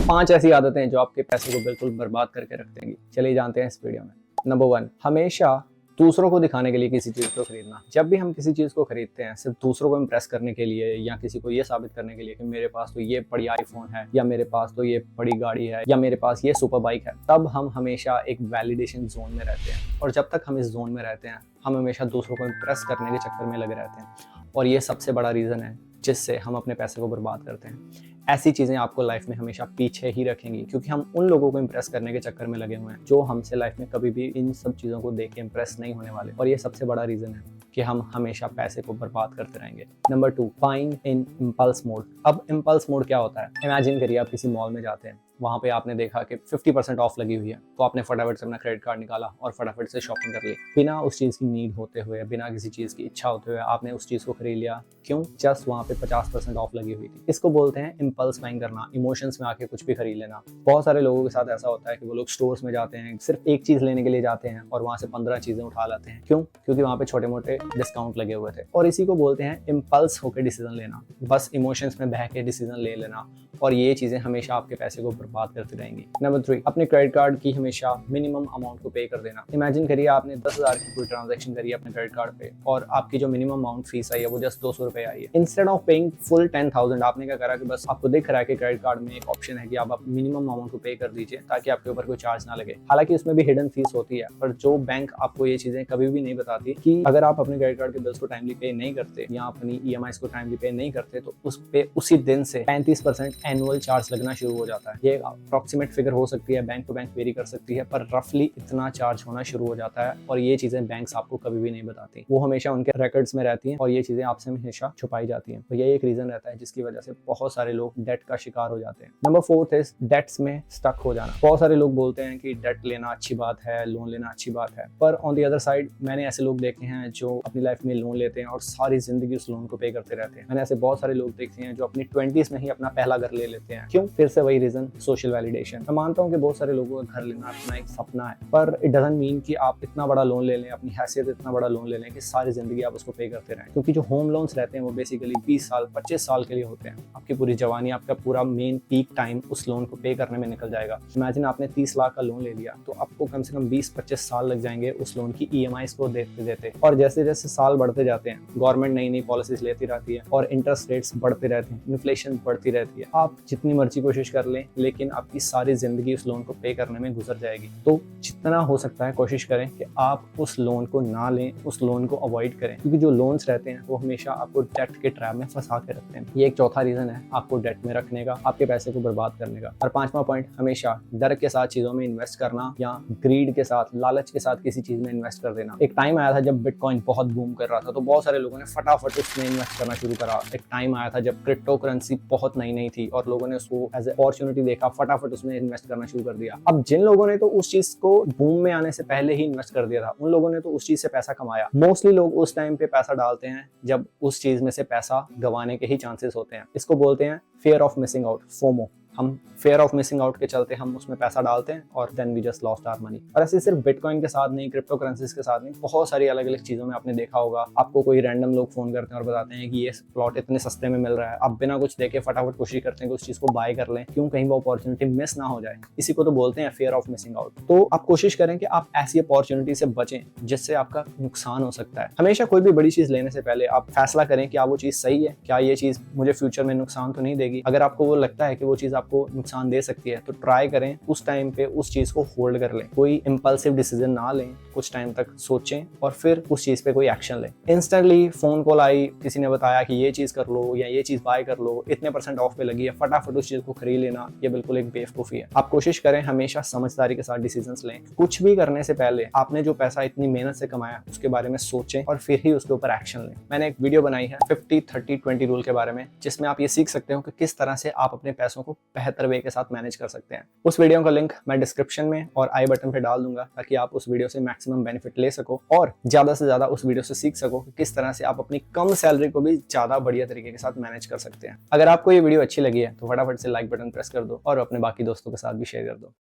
5 ऐसी आदतें हैं जो आपके पैसे को बिल्कुल बर्बाद करके रख देंगी। चलिए जानते हैं इस वीडियो में। नंबर 1, हमेशा दूसरों को दिखाने के लिए किसी चीज़ को खरीदना। जब भी हम किसी चीज़ को खरीदते हैं सिर्फ दूसरों को इम्प्रेस करने के लिए या किसी को ये साबित करने के लिए कि मेरे पास तो ये बड़ी आईफोन है या मेरे पास तो ये बड़ी गाड़ी है या मेरे पास ये सुपर बाइक है, तब हम हमेशा एक वैलिडेशन जोन में रहते हैं। और जब तक हम इस जोन में रहते हैं हम हमेशा दूसरों को इम्प्रेस करने के चक्कर में लगे रहते हैं, और ये सबसे बड़ा रीज़न है जिससे हम अपने पैसे को बर्बाद करते हैं। ऐसी चीज़ें आपको लाइफ में हमेशा पीछे ही रखेंगी, क्योंकि हम उन लोगों को इम्प्रेस करने के चक्कर में लगे हुए हैं जो हमसे लाइफ में कभी भी इन सब चीज़ों को देख के इम्प्रेस नहीं होने वाले। और ये सबसे बड़ा रीज़न है कि हम हमेशा पैसे को बर्बाद करते रहेंगे। नंबर 2, बाइंग इन इम्पल्स मोड। अब इम्पल्स मोड क्या होता है? इमेजिन करिए आप किसी मॉल में जाते हैं, वहाँ पे आपने देखा कि 50% ऑफ लगी हुई है, तो आपने फटाफट से अपना क्रेडिट कार्ड निकाला और फटाफट से शॉपिंग कर ली, बिना उस चीज़ की नीड होते हुए, बिना किसी चीज़ की इच्छा होते हुए आपने उस चीज़ को खरीद लिया। क्यों? जस्ट वहाँ पे 50% ऑफ लगी हुई थी। इसको बोलते हैं इम्पल्स बाइंग करना, इमोशंस में आके कुछ भी खरीद लेना। बहुत सारे लोगों के साथ ऐसा होता है कि वो लोग स्टोर्स में जाते हैं, सिर्फ एक चीज़ लेने के लिए जाते हैं और वहाँ से 15 चीज़ें उठा लाते हैं। क्यों? क्योंकि वहाँ पे छोटे मोटे डिस्काउंट लगे हुए थे। और इसी को बोलते हैं इम्पल्स होकर डिसीजन लेना, बस इमोशंस में बह के डिसीजन ले लेना, और ये चीज़ें हमेशा आपके पैसे को बर्बाद करती रहेंगी। नंबर 3, अपने क्रेडिट कार्ड की हमेशा मिनिमम अमाउंट को पे कर देना। इमेजिन करिए आपने 10,000 की कोई ट्रांजैक्शन करी है अपने क्रेडिट कार्ड पे और आपकी जो मिनिमम अमाउंट फीस आई है वो जस्ट 200 रुपए आई है। इंस्टेड ऑफ पेइंग फुल 10,000 आपने क्या करा कि बस आपको दिख रहा है कि क्रेडिट कार्ड में एक ऑप्शन है कि आप मिनिमम अमाउंट को पे कर दीजिए ताकि आपके ऊपर कोई चार्ज ना लगे। हालांकि उसमें भी हिडन फीस होती है, पर जो बैंक आपको ये चीजें कभी भी नहीं बताती कि अगर आप अपने क्रेडिट कार्ड के बिल्स को टाइमली पे नहीं करते या अपनी EMIs को टाइमली पे नहीं करते तो उस पे उसी दिन से 35% एनुअल चार्ज लगना शुरू हो जाता है। ये अप्रॉक्सीमेट फिगर हो सकती है, बैंक टू बैंक वेरी कर सकती है, पर रफली इतना चार्ज होना शुरू हो जाता है। और ये चीजें बैंक्स आपको कभी भी नहीं बताती, वो हमेशा उनके रिकॉर्ड्स में रहती हैं और ये चीजें आपसे हमेशा छुपाई जाती हैं। तो ये एक रीजन रहता है जिसकी वजह से बहुत सारे लोग डेट का शिकार हो जाते हैं। नंबर 4 इज डेट्स में स्टक हो जाना। बहुत सारे लोग बोलते हैं कि डेट लेना अच्छी बात है, लोन लेना अच्छी बात है, पर ऑन द अदर साइड मैंने ऐसे लोग देखे हैं जो अपनी लाइफ में लोन लेते हैं और सारी जिंदगी उस लोन को पे करते रहते हैं। मैंने ऐसे बहुत सारे लोग देखे हैं जो अपनी 20s में ही अपना पहला घर ले लेते हैं। क्यों? फिर से वही रीजन, सोशल वैलिडेशन। मैं मानता हूँ कि बहुत सारे लोगों का घर लेना अपना एक सपना है, पर इट डजंट मीन कि आप इतना बड़ा लोन ले लें, अपनी हैसियत इतना बड़ा लोन ले लें कि सारी जिंदगी आप उसको पे करते रहें। क्योंकि जो होम लोन्स रहते हैं वो बेसिकली 20 साल 25 साल के लिए होते हैं। आपकी पूरी जवानी, आपका पूरा मेन पीक टाइम उस लोन को पे करने में निकल जाएगा। इमेजिन आपने 30 लाख का लोन ले लिया तो आपको कम से कम 20-25 साल लग जाएंगे उस लोन की EMIs को देते देते। और जैसे जैसे साल बढ़ते जाते हैं गवर्नमेंट नई नई पॉलिसीज लेती रहती है और इंटरेस्ट रेट्स बढ़ते रहते हैं, इन्फ्लेशन बढ़ती रहती है। आप जितनी मर्जी कोशिश कर लें लेकिन आपकी सारी जिंदगी उस लोन को पे करने में गुजर जाएगी। तो जितना हो सकता है कोशिश करें कि आप उस लोन को ना लें, उस लोन को अवॉइड करें, क्योंकि जो लोन्स रहते हैं वो हमेशा आपको डेट के ट्रैप में फंसा के रखते हैं। ये एक चौथा रीजन है आपको डेट में रखने का, आपके पैसे को बर्बाद करने का। और 5वां पॉइंट, हमेशा डर के साथ चीजों में इन्वेस्ट करना या ग्रीड के साथ, लालच के साथ किसी चीज में इन्वेस्ट कर देना। एक टाइम आया था जब बिटकॉइन बहुत बूम कर रहा था तो बहुत सारे लोगों ने फटाफट उसमें इन्वेस्ट करना शुरू करा। एक टाइम आया था जब क्रिप्टो करेंसी बहुत नई नई थी और लोगों ने उसको एज ए अपॉर्चुनिटी देखा, फटाफट उसमें इन्वेस्ट करना शुरू कर दिया। अब जिन लोगों ने तो उस चीज को बूम में आने से पहले ही इन्वेस्ट कर दिया था उन लोगों ने तो उस चीज से पैसा कमाया। मोस्टली लोग उस टाइम पे पैसा डालते हैं जब उस चीज में से पैसा गंवाने के ही चांसेस होते हैं। इसको बोलते हैं fear of missing out, FOMO. हम फेयर ऑफ मिसिंग आउट के चलते हम उसमें पैसा डालते हैं और then we just lost our money. और ऐसे सिर्फ बिटकॉइन के साथ नहीं, क्रिप्टो करेंसीज के साथ नहीं, बहुत सारी अलग अलग चीजों में आपने देखा होगा। आपको कोई रैंडम लोग फोन करते हैं और बताते हैं कि ये प्लॉट इतने सस्ते में मिल रहा है, आप बिना कुछ देखे फटाफट कोशिश करते हैं कि उस चीज को बाय कर लें। क्यों? कहीं वो अपॉर्चुनिटी मिस ना हो जाए। इसी को तो बोलते हैं फेयर ऑफ मिसिंग आउट। तो आप कोशिश करें कि आप ऐसी अपॉर्चुनिटी से बचें जिससे आपका नुकसान हो सकता है। हमेशा कोई भी बड़ी चीज लेने से पहले आप फैसला करें कि वो चीज सही है, क्या ये चीज मुझे फ्यूचर में नुकसान तो नहीं देगी। अगर आपको वो लगता है कि वो चीज आपको नुकसान दे सकती है तो ट्राई करें उस टाइम पे उस चीज को होल्ड कर लें। कोई इंपल्सिव डिसीजन ना लें, कुछ टाइम तक सोचें और फिर उस चीज पे कोई एक्शन लें। इंस्टेंटली फोन कॉल आई, किसी ने बताया कि ये चीज कर लो या ये चीज बाय कर लो, इतने % ऑफ पे लगी है, फटाफट उस चीज को खरीद लेना, ये बिल्कुल एक बेवकूफी है। आप कोशिश करें हमेशा समझदारी के साथ डिसीजंस लें। कुछ भी करने से पहले आपने जो पैसा इतनी मेहनत से कमाया उसके बारे में सोचें और फिर ही उसके ऊपर एक्शन लें। मैंने एक वीडियो बनाई है 50-30-20 रूल के बारे में, जिसमें आप ये सीख सकते हो कि किस तरह से आप अपने पैसों को बेहतर वे के साथ मैनेज कर सकते हैं। उस वीडियो का लिंक मैं डिस्क्रिप्शन में और आई बटन पे डाल दूंगा ताकि आप उस वीडियो से मैक्सिमम बेनिफिट ले सको और ज्यादा से ज्यादा उस वीडियो से सीख सको कि किस तरह से आप अपनी कम सैलरी को भी ज्यादा बढ़िया तरीके के साथ मैनेज कर सकते हैं। अगर आपको ये वीडियो अच्छी लगी है तो फटाफट से लाइक बटन प्रेस कर दो और अपने बाकी दोस्तों के साथ भी शेयर कर दो।